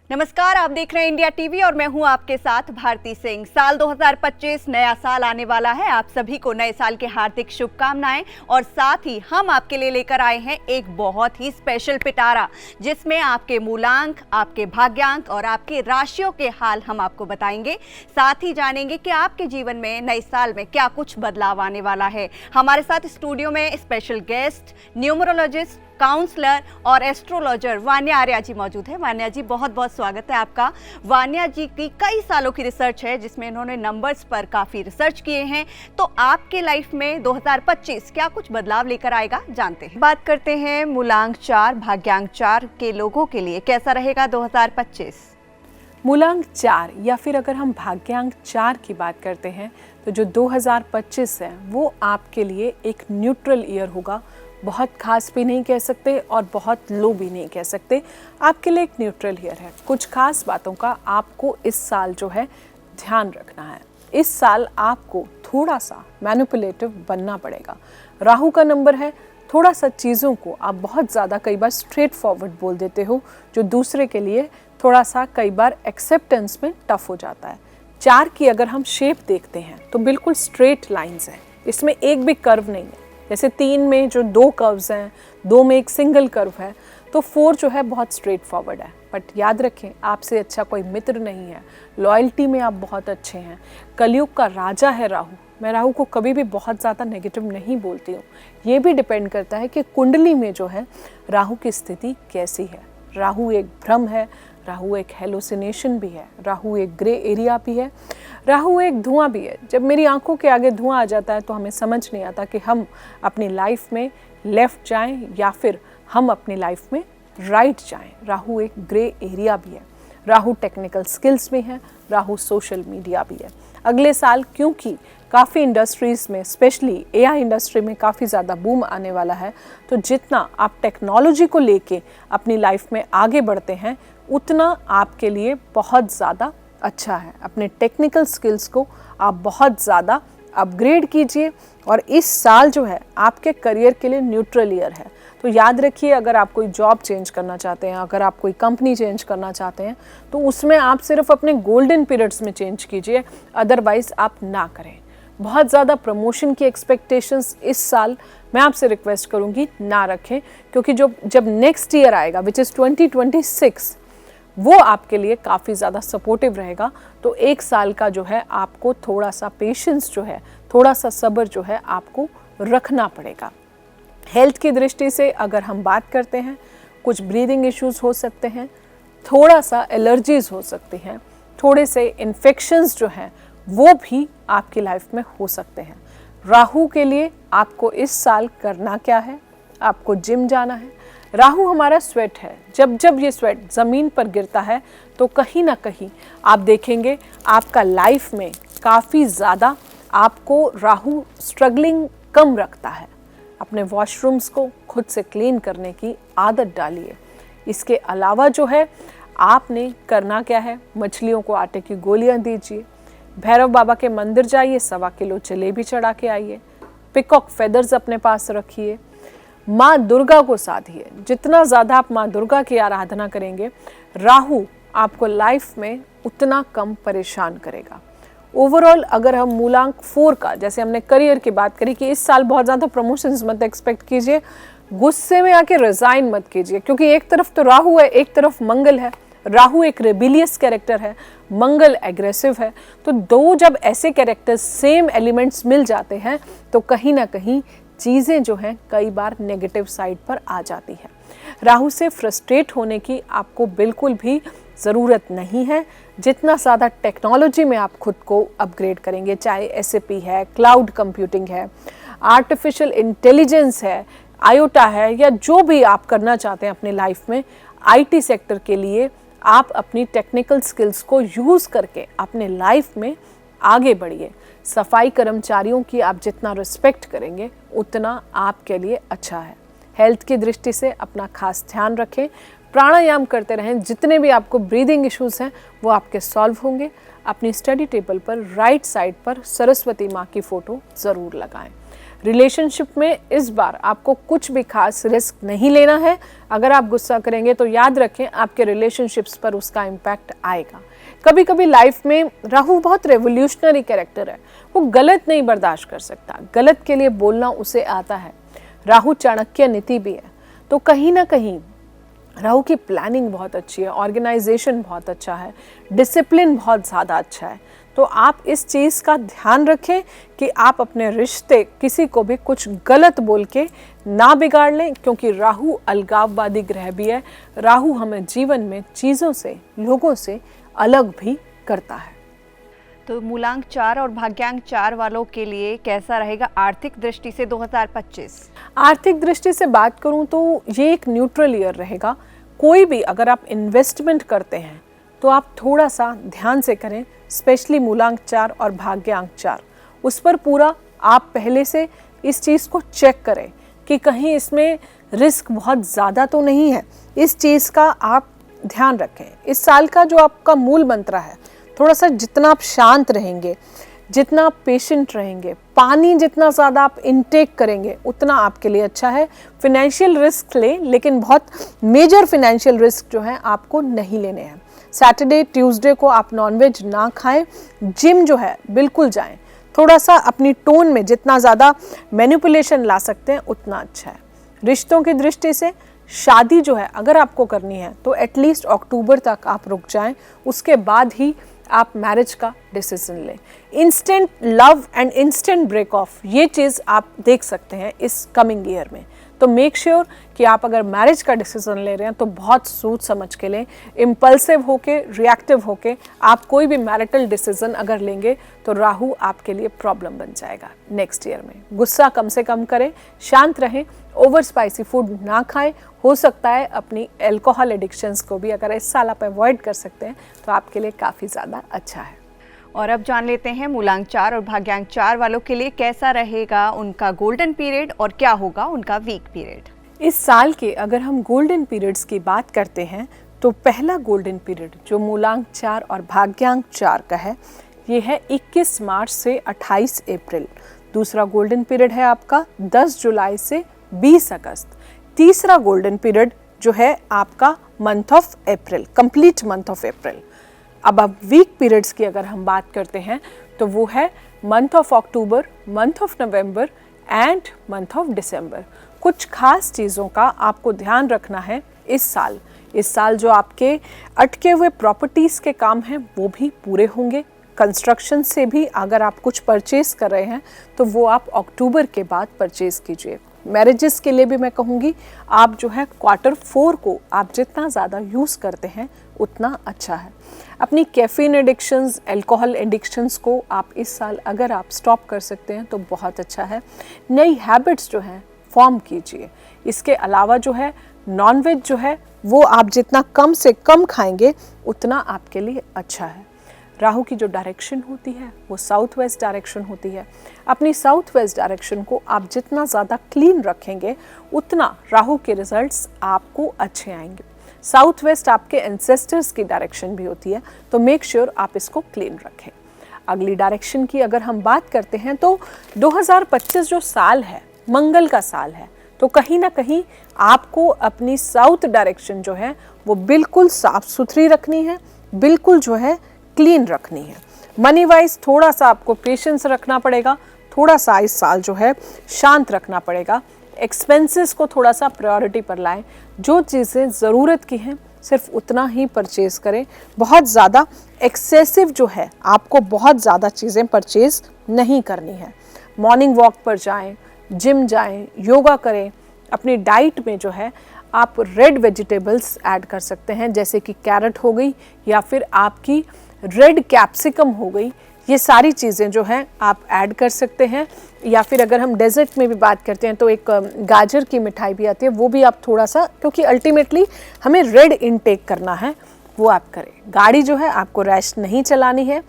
नमस्कार, आप देख रहे हैं इंडिया टीवी और मैं हूं आपके साथ भारती सिंह। साल 2025 नया साल आने वाला है। आप सभी को नए साल की हार्दिक शुभकामनाएं और साथ ही हम आपके लिए लेकर आए हैं एक बहुत ही स्पेशल पिटारा, जिसमें आपके मूलांक, आपके भाग्यांक और आपके राशियों के हाल हम आपको बताएंगे। साथ ही जानेंगे कि आपके जीवन में नए साल में क्या कुछ बदलाव आने वाला है। हमारे साथ स्टूडियो में स्पेशल गेस्ट, न्यूमरोलॉजिस्ट, काउंसलर और एस्ट्रोलॉजर वान्या आर्या जी मौजूद है। वान्या जी, बहुत बहुत स्वागत है आपका। वान्या जी की कई सालों की रिसर्च है जिसमें इन्होंने नंबर्स पर काफ़ी रिसर्च किए हैं। तो आपके लाइफ में 2025 क्या कुछ बदलाव लेकर आएगा, जानते हैं। बात करते हैं मूलांक 4 भाग्यांक 4 के लोगों के लिए कैसा रहेगा 2025। मूलांक 4 या फिर अगर हम भाग्यांक 4 की बात करते हैं तो जो 2025 है वो आपके लिए एक न्यूट्रल ईयर होगा। बहुत खास भी नहीं कह सकते और बहुत लो भी नहीं कह सकते। आपके लिए एक न्यूट्रल ईयर है। कुछ खास बातों का आपको इस साल जो है ध्यान रखना है। इस साल आपको थोड़ा सा मैनिपुलेटिव बनना पड़ेगा। राहु का नंबर है, थोड़ा सा चीज़ों को आप बहुत ज़्यादा कई बार स्ट्रेट फॉरवर्ड बोल देते हो, जो दूसरे के लिए थोड़ा सा कई बार एक्सेप्टेंस में टफ हो जाता है। 4 की अगर हम शेप देखते हैं तो बिल्कुल स्ट्रेट लाइंस हैं, इसमें एक भी कर्व नहीं है। जैसे 3 में जो 2 कर्व्स हैं, 2 में एक सिंगल कर्व है, तो 4 जो है बहुत स्ट्रेट फॉरवर्ड है। बट याद रखें, आपसे अच्छा कोई मित्र नहीं है। लॉयल्टी में आप बहुत अच्छे हैं। कलयुग का राजा है राहु। मैं राहु को कभी भी बहुत ज़्यादा नेगेटिव नहीं बोलती हूँ। ये भी डिपेंड करता है कि कुंडली में जो है राहु की स्थिति कैसी है। राहु एक भ्रम है, राहु एक हेलुसिनेशन भी है, राहु एक ग्रे एरिया भी है, राहु एक धुआं भी है। जब मेरी आंखों के आगे धुआं आ जाता है तो हमें समझ नहीं आता कि हम अपनी लाइफ में लेफ़्ट जाएं या फिर हम अपनी लाइफ में राइट जाएं। राहु एक ग्रे एरिया भी है। राहु टेक्निकल स्किल्स में है, राहु सोशल मीडिया भी है। अगले साल क्योंकि काफ़ी इंडस्ट्रीज़ में, स्पेशली एआई इंडस्ट्री में काफ़ी ज़्यादा बूम आने वाला है, तो जितना आप टेक्नोलॉजी को लेके अपनी लाइफ में आगे बढ़ते हैं उतना आपके लिए बहुत ज़्यादा अच्छा है। अपने टेक्निकल स्किल्स को आप बहुत ज़्यादा अपग्रेड कीजिए और इस साल जो है आपके करियर के लिए न्यूट्रल ईयर है। तो याद रखिए, अगर आप कोई जॉब चेंज करना चाहते हैं, अगर आप कोई कंपनी चेंज करना चाहते हैं, तो उसमें आप सिर्फ अपने गोल्डन पीरियड्स में चेंज कीजिए, अदरवाइज़ आप ना करें। बहुत ज़्यादा प्रमोशन की एक्सपेक्टेशंस इस साल मैं आपसे रिक्वेस्ट करूँगी ना रखें, क्योंकि जब नेक्स्ट ईयर आएगा विच इज़ 2026, वो आपके लिए काफ़ी ज़्यादा सपोर्टिव रहेगा। तो एक साल का जो है आपको थोड़ा सा पेशेंस जो है, थोड़ा सा सब्र जो है आपको रखना पड़ेगा। हेल्थ की दृष्टि से अगर हम बात करते हैं, कुछ ब्रीदिंग इश्यूज हो सकते हैं, थोड़ा सा एलर्जीज हो सकती हैं, थोड़े से इन्फेक्शंस जो हैं वो भी आपकी लाइफ में हो सकते हैं। राहु के लिए आपको इस साल करना क्या है? आपको जिम जाना है। राहु हमारा स्वेट है। जब ये स्वेट ज़मीन पर गिरता है तो कहीं ना कहीं आप देखेंगे आपका लाइफ में काफ़ी ज़्यादा आपको राहु स्ट्रगलिंग कम रखता है। अपने वॉशरूम्स को खुद से क्लीन करने की आदत डालिए। इसके अलावा जो है आपने करना क्या है, मछलियों को आटे की गोलियां दीजिए, भैरव बाबा के मंदिर जाइए, 1.25 किलो जलेबी चढ़ा के आइए, पिकॉक फेदर्स अपने पास रखिए, माँ दुर्गा को साधिए। जितना ज़्यादा आप माँ दुर्गा की आराधना करेंगे, राहु आपको लाइफ में उतना कम परेशान करेगा। ओवरऑल अगर हम मूलांक 4 का, जैसे हमने करियर की बात करी कि इस साल बहुत ज़्यादा प्रमोशंस मत एक्सपेक्ट कीजिए, गुस्से में आके रिज़ाइन मत कीजिए, क्योंकि एक तरफ तो राहु है, एक तरफ मंगल है। राहु एक रेबिलियस कैरेक्टर है, मंगल एग्रेसिव है। तो दो जब ऐसे कैरेक्टर्स सेम एलिमेंट्स मिल जाते हैं तो कहीं ना कहीं चीज़ें जो हैं कई बार नेगेटिव साइड पर आ जाती हैं। राहु से फ्रस्ट्रेट होने की आपको बिल्कुल भी ज़रूरत नहीं है। जितना ज़्यादा टेक्नोलॉजी में आप खुद को अपग्रेड करेंगे, चाहे एसएपी है, क्लाउड कंप्यूटिंग है, आर्टिफिशियल इंटेलिजेंस है, आयोटा है, या जो भी आप करना चाहते हैं अपने लाइफ में, आईटी सेक्टर के लिए आप अपनी टेक्निकल स्किल्स को यूज़ करके अपने लाइफ में आगे बढ़िए। सफाई कर्मचारियों की आप जितना रिस्पेक्ट करेंगे उतना आपके लिए अच्छा है। हेल्थ की दृष्टि से अपना खास ध्यान रखें, प्राणायाम करते रहें। जितने भी आपको ब्रीदिंग इश्यूज़ हैं वो आपके सॉल्व होंगे। अपनी स्टडी टेबल पर राइट साइड पर सरस्वती माँ की फ़ोटो ज़रूर लगाएं। रिलेशनशिप में इस बार आपको कुछ भी खास रिस्क नहीं लेना है। अगर आप गुस्सा करेंगे तो याद रखें आपके रिलेशनशिप्स पर उसका इम्पैक्ट आएगा। कभी कभी लाइफ में राहु बहुत रेवोल्यूशनरी कैरेक्टर है, वो गलत नहीं बर्दाश्त कर सकता, गलत के लिए बोलना उसे आता है। राहु चाणक्य नीति भी है, तो कहीं ना कहीं राहु की प्लानिंग बहुत अच्छी है, ऑर्गेनाइजेशन बहुत अच्छा है, डिसिप्लिन बहुत ज़्यादा अच्छा है। तो आप इस चीज़ का ध्यान रखें कि आप अपने रिश्ते किसी को भी कुछ गलत बोल के ना बिगाड़ लें, क्योंकि राहु अलगाववादी ग्रह भी है। राहु हमें जीवन में चीज़ों से, लोगों से अलग भी करता है। तो मूलांक 4 और भाग्यांक 4 वालों के लिए कैसा रहेगा आर्थिक दृष्टि से 2025? आर्थिक दृष्टि से बात करूं तो ये एक न्यूट्रल ईयर रहेगा। कोई भी अगर आप इन्वेस्टमेंट करते हैं तो आप थोड़ा सा ध्यान से करें, स्पेशली मूलांक 4 और भाग्यांक 4। उस पर पूरा आप पहले से इस चीज़ को चेक करें कि कहीं इसमें रिस्क बहुत ज़्यादा तो नहीं है। इस चीज़ का आप ध्यान रखें। इस साल का जो आपका मूल मंत्र है, थोड़ा सा जितना आप शांत रहेंगे, जितना आप पेशेंट रहेंगे, पानी जितना ज़्यादा आप इनटेक करेंगे उतना आपके लिए अच्छा है। फिनेंशियल रिस्क लें, लेकिन बहुत मेजर फिनेंशियल रिस्क जो है आपको नहीं लेने हैं। सैटरडे ट्यूसडे को आप नॉनवेज ना खाएं। जिम जो है बिल्कुल जाएं। थोड़ा सा अपनी टोन में जितना ज़्यादा मैनिपुलेशन ला सकते हैं उतना अच्छा है। रिश्तों की दृष्टि से शादी जो है अगर आपको करनी है तो एटलीस्ट अक्टूबर तक आप रुक जाएं, उसके बाद ही आप मैरिज का डिसीजन लें। Instant love and instant break off, ये चीज़ आप देख सकते हैं इस कमिंग ईयर में। तो मेक श्योर कि आप अगर मैरिज का डिसीजन ले रहे हैं तो बहुत सोच समझ के लें। इम्पल्सिव होके, रिएक्टिव होके आप कोई भी मैरिटल डिसीजन अगर लेंगे तो राहु आपके लिए प्रॉब्लम बन जाएगा नेक्स्ट ईयर में। गुस्सा कम से कम करें, शांत रहें, ओवर स्पाइसी फूड ना खाएं। हो सकता है अपनी अल्कोहल एडिक्शंस को भी अगर इस साल आप अवॉइड कर सकते हैं तो आपके लिए काफ़ी ज़्यादा अच्छा है। और अब जान लेते हैं मूलांक 4 और भाग्यांक 4 वालों के लिए कैसा रहेगा उनका गोल्डन पीरियड और क्या होगा उनका वीक पीरियड। इस साल के अगर हम गोल्डन पीरियड्स की बात करते हैं तो पहला गोल्डन पीरियड जो मूलांक 4 और भाग्यांक 4 का है, ये है 21 मार्च से 28 अप्रैल। दूसरा गोल्डन पीरियड है आपका 10 जुलाई से 20 अगस्त। तीसरा गोल्डन पीरियड जो है आपका month of April, complete month of April. अब वीक पीरियड्स की अगर हम बात करते हैं तो वो है month of October, month of November and month of December. कुछ खास चीज़ों का आपको ध्यान रखना है इस साल। इस साल जो आपके अटके हुए प्रॉपर्टीज़ के काम हैं वो भी पूरे होंगे। कंस्ट्रक्शन से भी अगर आप कुछ परचेज कर रहे हैं तो वो आप अक्टूबर के बाद परचेज कीजिए। मैरिजेस के लिए भी मैं कहूँगी आप जो है Q4 को आप जितना ज़्यादा यूज़ करते हैं उतना अच्छा है। अपनी कैफीन एडिक्शंस, अल्कोहल एडिक्शंस को आप इस साल अगर आप स्टॉप कर सकते हैं तो बहुत अच्छा है। नई हैबिट्स जो हैं फॉर्म कीजिए। इसके अलावा जो है नॉनवेज जो है वो आप जितना कम से कम खाएंगे उतना आपके लिए अच्छा है। राहु की जो डायरेक्शन होती है वो साउथ वेस्ट डायरेक्शन होती है। अपनी साउथ वेस्ट डायरेक्शन को आप जितना ज़्यादा क्लीन रखेंगे उतना राहु के रिजल्ट्स आपको अच्छे आएंगे। साउथ वेस्ट आपके एंसेस्टर्स की डायरेक्शन भी होती है, तो मेक श्योर आप इसको क्लीन रखें। अगली डायरेक्शन की अगर हम बात करते हैं तो 2025 जो साल है मंगल का साल है, तो कहीं ना कहीं आपको अपनी साउथ डायरेक्शन जो है वो बिल्कुल साफ सुथरी रखनी है, बिल्कुल जो है क्लीन रखनी है। मनी वाइज थोड़ा सा आपको पेशेंस रखना पड़ेगा, थोड़ा सा इस साल जो है शांत रखना पड़ेगा। एक्सपेंसेस को थोड़ा सा प्रायोरिटी पर लाएं। जो चीज़ें ज़रूरत की हैं सिर्फ उतना ही परचेज़ करें। बहुत ज़्यादा एक्सेसिव जो है आपको बहुत ज़्यादा चीज़ें परचेज़ नहीं करनी है। मॉर्निंग वॉक पर जाएं, जिम जाएं, योगा करें। अपनी डाइट में जो है आप रेड वेजिटेबल्स ऐड कर सकते हैं, जैसे कि कैरेट हो गई या फिर आपकी रेड कैप्सिकम हो गई। ये सारी चीज़ें जो हैं आप ऐड कर सकते हैं। या फिर अगर हम डेजर्ट में भी बात करते हैं तो एक गाजर की मिठाई भी आती है, वो भी आप थोड़ा सा, क्योंकि अल्टीमेटली हमें रेड इनटेक करना है, वो आप करें। गाड़ी जो है आपको रैश नहीं चलानी है।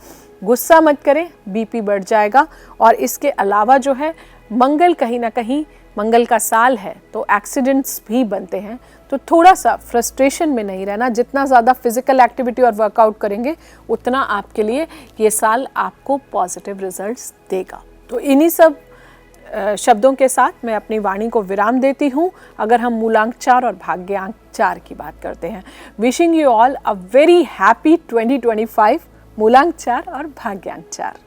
गुस्सा मत करें, बीपी बढ़ जाएगा। और इसके अलावा जो है मंगल कहीं ना कहीं, मंगल का साल है तो एक्सीडेंट्स भी बनते हैं, तो थोड़ा सा फ्रस्ट्रेशन में नहीं रहना। जितना ज़्यादा फिजिकल एक्टिविटी और वर्कआउट करेंगे उतना आपके लिए ये साल आपको पॉजिटिव रिजल्ट्स देगा। तो इन्हीं सब शब्दों के साथ मैं अपनी वाणी को विराम देती हूँ अगर हम मूलांक 4 और भाग्यांक 4 की बात करते हैं। Wishing you all a very happy 2025 मूलांक 4 और भाग्यांक 4।